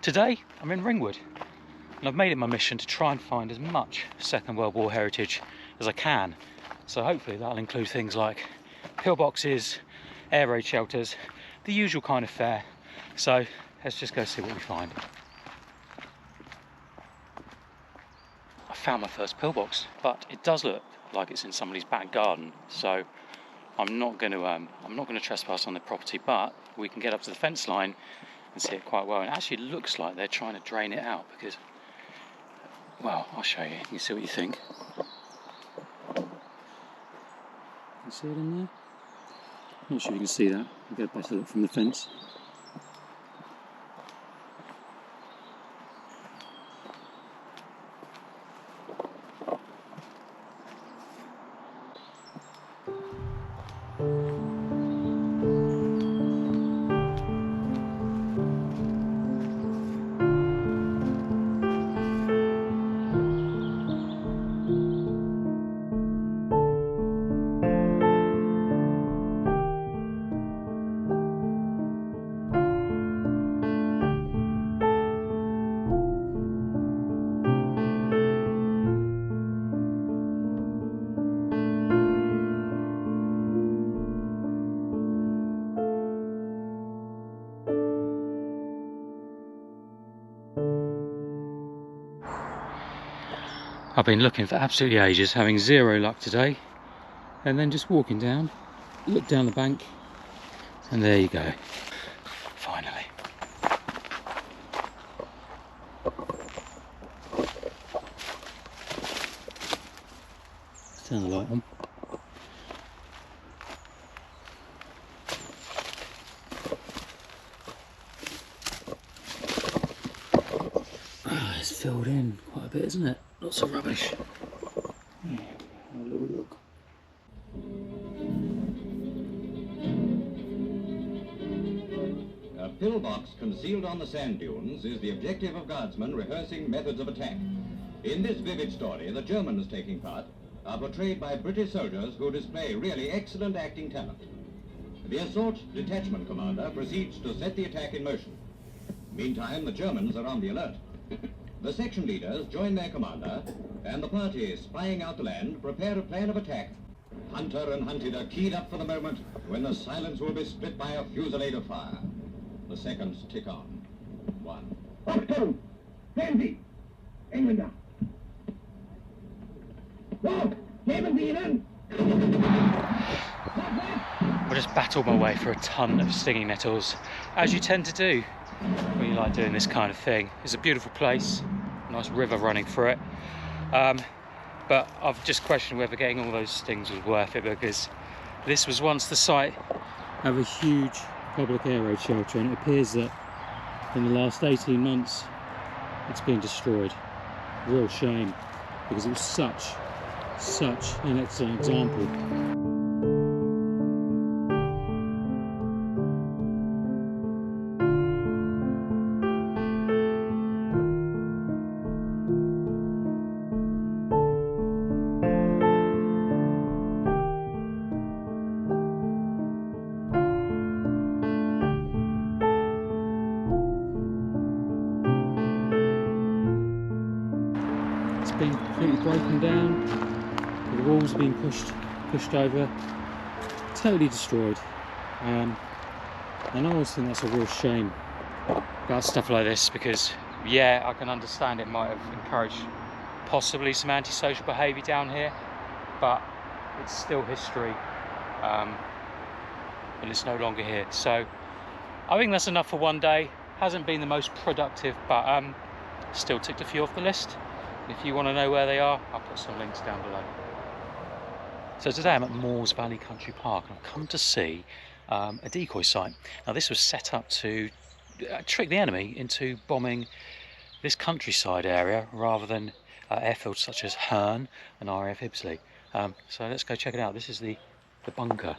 Today I'm in Ringwood and I've made it my mission to try and find as much Second World War heritage as I can. So hopefully that'll include things like pillboxes, air raid shelters, the usual kind of fare. So let's just go see what we find. I found my first pillbox, but it does look like it's in somebody's back garden. So I'm not going to trespass on their property, but we can get up to the fence line and see it quite well. And it actually looks like they're trying to drain it out because, well, I'll show you. You can see what you think. You see it in there? I'm not sure if you can see that. I'll get a better look from the fence. I've been looking for absolutely ages, having zero luck today, and then just walking down, look down the bank, and there you go. Finally. Let's turn the light on. It's filled in quite a bit, isn't it? Lots of rubbish. Yeah, have a little look. A pillbox concealed on the sand dunes is the objective of guardsmen rehearsing methods of attack. In this vivid story, the Germans taking part are portrayed by British soldiers who display really excellent acting talent. The assault detachment commander proceeds to set the attack in motion. Meantime, the Germans are on the alert. The section leaders join their commander, and the party, spying out the land, prepare a plan of attack. Hunter and hunted are keyed up for the moment when the silence will be split by a fusillade of fire. The seconds tick on. 1. Achtung! Sehen Sie! Engländer! So, geben Sie ihnen! I just battled my way through a ton of stinging nettles, as you tend to do when you like doing this kind of thing. It's a beautiful place, nice river running through it, but I've just questioned whether getting all those stings was worth it, because this was once the site of a huge public air raid shelter, and it appears that in the last 18 months it's been destroyed. Real shame, because it was such an excellent example. It's been completely broken down, the walls have been pushed over, totally destroyed, and I always think that's a real shame about stuff like this, because yeah, I can understand it might have encouraged possibly some antisocial behaviour down here, but it's still history, and it's no longer here. So I think that's enough for one day. Hasn't been the most productive, but still ticked a few off the list. If you want to know where they are, I'll put some links down below. So today I'm at Moores Valley Country Park, and I've come to see a decoy site. Now this was set up to trick the enemy into bombing this countryside area rather than airfields such as Herne and RAF Ibsley. So let's go check it out. This is the bunker.